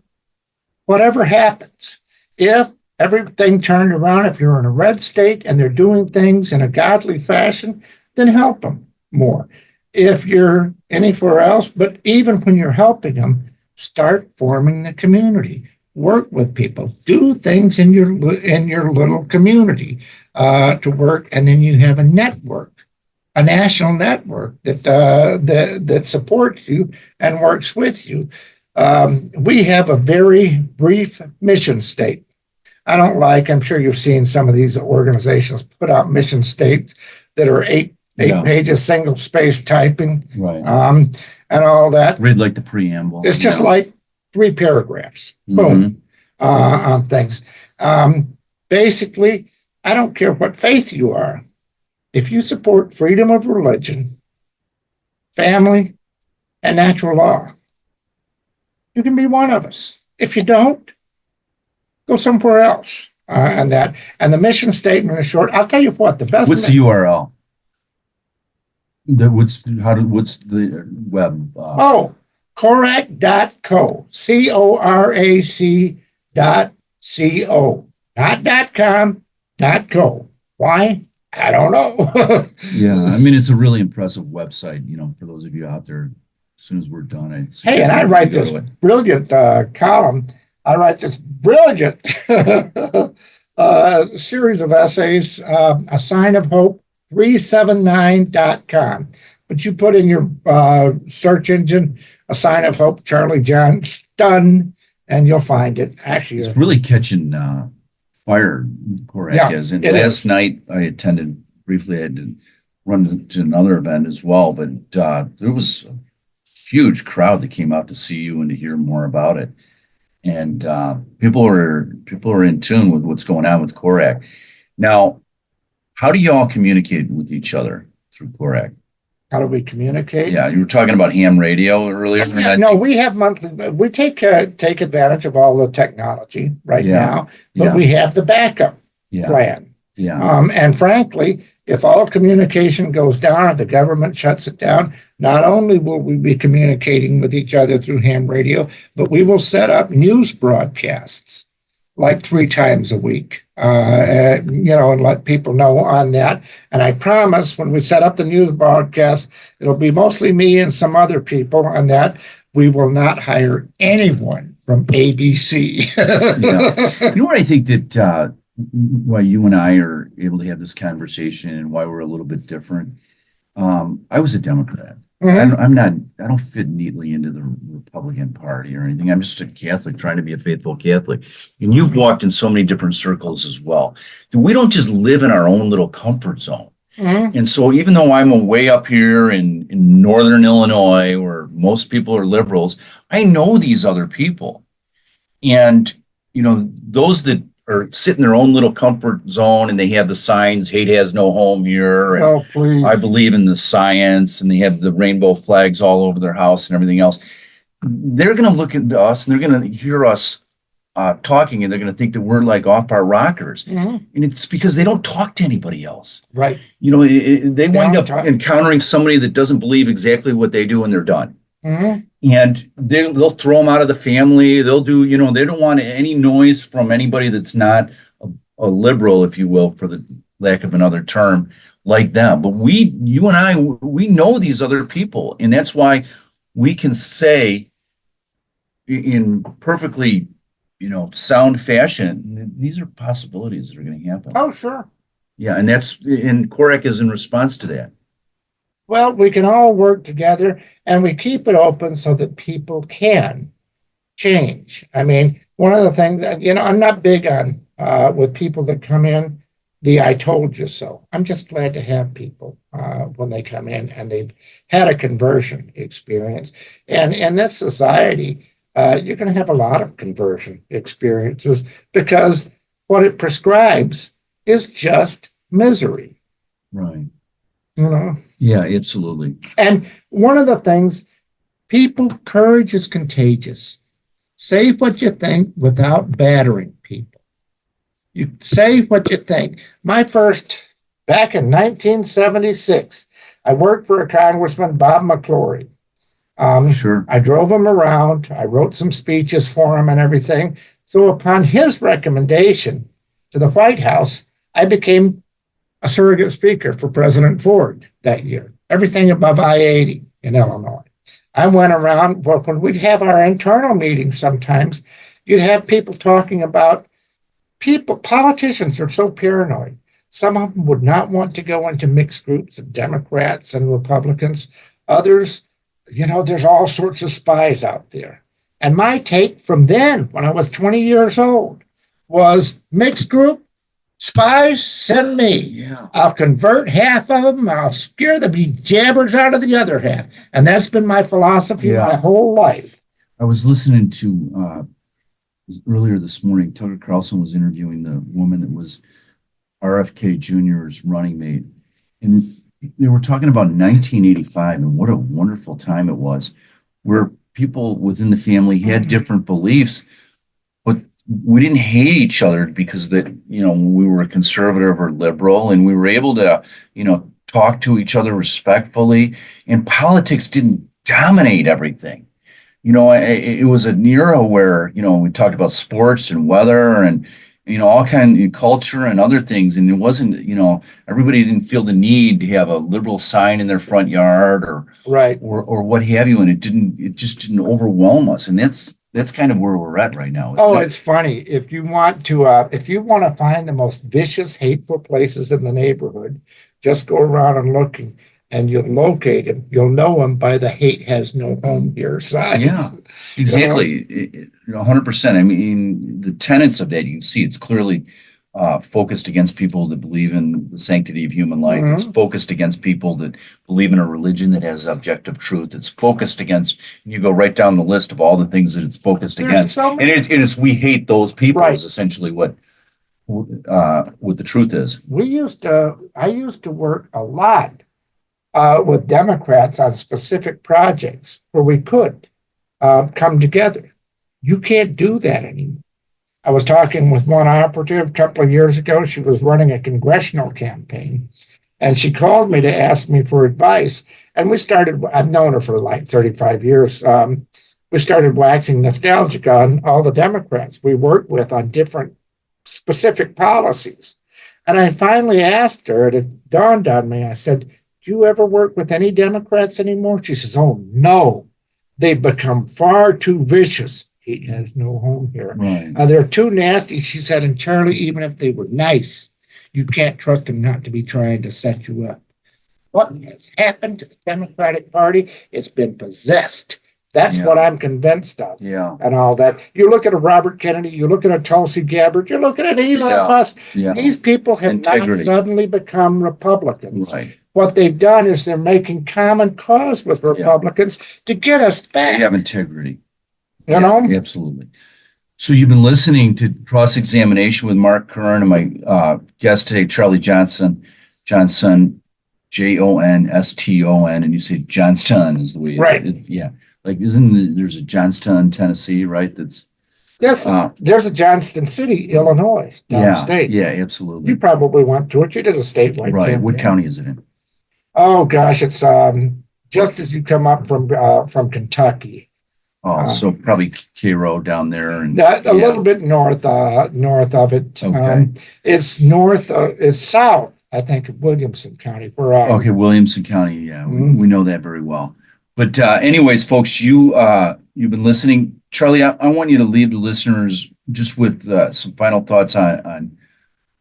whatever happens. If everything turned around, if you're in a red state and they're doing things in a godly fashion, then help them more. If you're anywhere else, but even when you're helping them, start forming the community. Work with people. Do things in your little community to work, and then you have a network, a national network that supports you and works with you. We have a very brief mission statement. I'm sure you've seen some of these organizations put out mission statements that are eight pages, single space typing, right, and all that. Read like the preamble. It's just like 3 paragraphs, boom, on things. Basically, I don't care what faith you are. If you support freedom of religion, family, and natural law, you can be one of us. If you don't, go somewhere else. And the mission statement is short. I'll tell you what, the best. What's the URL? What's the web? CORAC.co. CORAC.co. Not .com, .co. Why? I don't know. Yeah, I mean, it's a really impressive website, for those of you out there. As soon as we're done, hey, and I write this brilliant column. I write this brilliant series of essays, A Sign of Hope, 379.com. But you put in your search engine, A Sign of Hope, Charlie Johnston, and you'll find it. Actually, it's really catching fire, CORAC is. And last night I attended briefly. I had to run to another event as well, but there was a huge crowd that came out to see you and to hear more about it. And people are in tune with what's going on with CORAC. Now, how do you all communicate with each other through CORAC? How do we communicate? Yeah, you were talking about ham radio earlier. Yeah, no, we have monthly. We take advantage of all the technology right now, but we have the backup plan. Yeah. And frankly, if all communication goes down or the government shuts it down, not only will we be communicating with each other through ham radio, but we will set up news broadcasts like 3 times a week, and let people know on that. And I promise when we set up the news broadcast, it'll be mostly me and some other people, and that we will not hire anyone from ABC. Yeah. You know what I think that why you and I are able to have this conversation and why we're a little bit different. I was a Democrat. Mm-hmm. I don't fit neatly into the Republican Party or anything. I'm just a Catholic trying to be a faithful Catholic. And you've walked in so many different circles as well. We don't just live in our own little comfort zone. Mm-hmm. And so even though I'm way up here in Northern Illinois, where most people are liberals, I know these other people. And, those that are sit in their own little comfort zone and they have the signs, hate has no home here. And oh, please. I believe in the science, and they have the rainbow flags all over their house and everything else. They're going to look at us and they're going to hear us talking, and they're going to think that we're like off our rockers. Mhm. And it's because they don't talk to anybody else. Right. They wind don't up talk. encountering somebody that doesn't believe exactly what they do, and they're done. Mhm. And they'll throw them out of the family. They'll do, they don't want any noise from anybody that's not a liberal, if you will, for the lack of another term, like them. But you and I, we know these other people, and that's why we can say in perfectly, sound fashion, these are possibilities that are going to happen. Oh, sure. Yeah, and CORAC is in response to that. Well, we can all work together, and we keep it open so that people can change. I mean, one of the things that, I'm not big on with people that come in, the "I told you so." I'm just glad to have people when they come in and they've had a conversion experience. And in this society, you're going to have a lot of conversion experiences because what it prescribes is just misery. Right. Yeah, absolutely. And one of the things, courage is contagious. Say what you think without battering people. You say what you think. Back in 1976, I worked for a Congressman, Bob McClory. Sure. I drove him around. I wrote some speeches for him and everything. So upon his recommendation to the White House, I became a surrogate speaker for President Ford that year. Everything above I-80 in Illinois. I went around, when we'd have our internal meetings sometimes, you'd have people talking about politicians are so paranoid. Some of them would not want to go into mixed groups of Democrats and Republicans. Others, there's all sorts of spies out there. And my take from then, when I was 20 years old, was mixed group, spies, send me. Yeah. I'll convert half of them. I'll scare the bejabbers out of the other half. And that's been my philosophy my whole life. I was listening to earlier this morning, Tucker Carlson was interviewing the woman that was RFK Jr.'s running mate. And they were talking about 1985 and what a wonderful time it was, where people within the family had different beliefs, but we didn't hate each other because we were conservative or liberal, and we were able to, talk to each other respectfully, and politics didn't dominate everything. It was an era where, we talked about sports and weather and, all kinds of culture and other things. And it wasn't, everybody didn't feel the need to have a liberal sign in their front yard or what have you. And it just didn't overwhelm us. And that's kind of where we're at right now. Oh, it's funny. If you want to find the most vicious, hateful places in the neighborhood, just go around and looking. And you'll locate him. You'll know him by the "hate has no home here" signs. Yeah, exactly. 100%. I mean, the tenets of that, you can see it's clearly focused against people that believe in the sanctity of human life. Mhm. It's focused against people that believe in a religion that has objective truth. It's focused against, you go right down the list of all the things that it's focused against. So and it's we hate those people Right. is essentially what the truth is. I used to work a lot with Democrats on specific projects where we could come together. You can't do that anymore. I was talking with one operative a couple of years ago. She was running a congressional campaign, and she called me to ask me for advice. And I've known her for like 35 years. We started waxing nostalgic on all the Democrats we worked with on different specific policies. And I finally asked her, and it dawned on me, I said, "Do you ever work with any Democrats anymore?" She says, "Oh, no. They've become far too vicious. He has no home here. Right. They're too nasty." She said, "And Charlie, even if they were nice, you can't trust them not to be trying to set you up." What has happened to the Democratic Party? It's been possessed. That's what I'm convinced of. Yeah. And all that. You look at a Robert Kennedy, you look at a Tulsi Gabbard, you look at an Elon Musk. Yeah. These people have Integrity. not suddenly become Republicans. Right. What they've done is they're making common cause with Republicans to get us back. They have integrity. You know? Absolutely. So you've been listening to Cross-Examination with Mark Curran and my guest today, Charlie Johnston, Johnston, Johnston, and you say Johnston is the way. Right. Yeah. Like, there's a Johnston, Tennessee, right? That's Yes, there's a Johnston City, Illinois, downstate. Yeah, absolutely. You probably went to it. You did a statewide Right. campaign. What county is it in? Oh gosh, it's just as you come up from Kentucky. Oh, so probably Cairo down there, and A little bit north of it. Okay. It's south, I think, of Williamson County. Okay, Williamson County. Yeah, Mhm. we know that very well. But anyways, folks, you've been listening. Charlie, I want you to leave the listeners just with some final thoughts on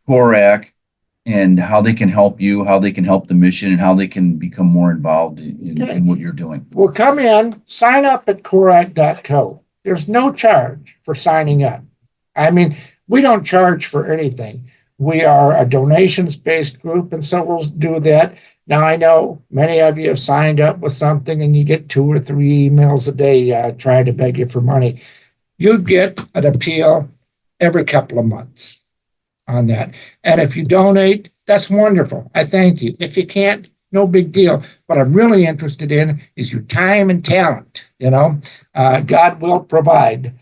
CORAC and how they can help you, how they can help the mission, and how they can become more involved in what you're doing. Well, come in, sign up at CORAC.co. There's no charge for signing up. I mean, we don't charge for anything. We are a donations-based group, and so we'll do that. Now, I know many of you have signed up with something and you get 2 or 3 emails a day trying to beg you for money. You get an appeal every couple of months on that. And if you donate, that's wonderful. I thank you. If you can't, no big deal. What I'm really interested in is your time and talent. God will provide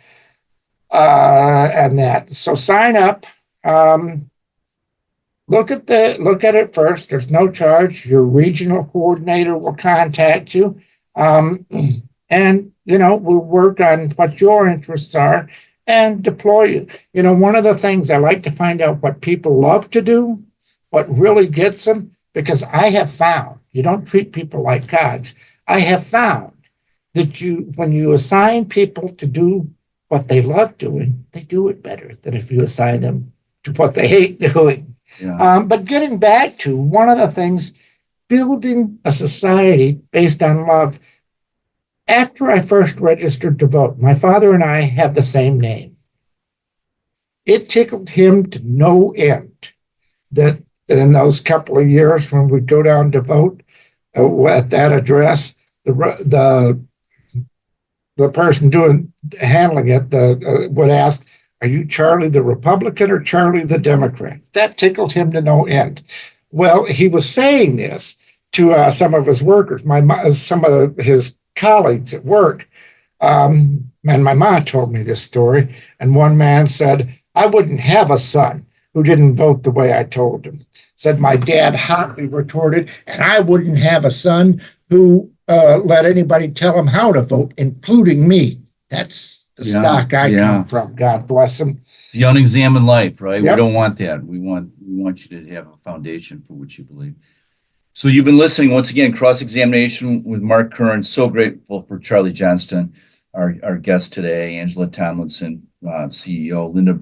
and that. So sign up. Look at it first. There's no charge. Your regional coordinator will contact you. And we'll work on what your interests are and deploy you. One of the things I like to find out what people love to do, what really gets them, because I have found, you don't treat people like gods. I have found that when you assign people to do what they love doing, they do it better than if you assign them to what they hate doing. Yeah. But getting back to one of the things, building a society based on love. After I first registered to vote, my father and I have the same name. It tickled him to no end that in those couple of years when we'd go down to vote at that address, the person handling it would ask, "Are you Charlie the Republican or Charlie the Democrat?" That tickled him to no end. Well, he was saying this to some of his workers, some of his colleagues at work. And my mom told me this story. And one man said, "I wouldn't have a son who didn't vote the way I told him." Said my dad hotly retorted, "And I wouldn't have a son who let anybody tell him how to vote, including me." That's the stock I come from. God bless him. The unexamined life, right? Yep. We don't want that. We want you to have a foundation for what you believe. So you've been listening once again, cross-examination with Mark Curran. So grateful for Charlie Johnston, our guest today, Angela Tomlinson, CEO, Linda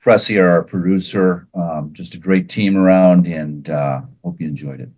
Pressey, our producer. Just a great team around, and hope you enjoyed it.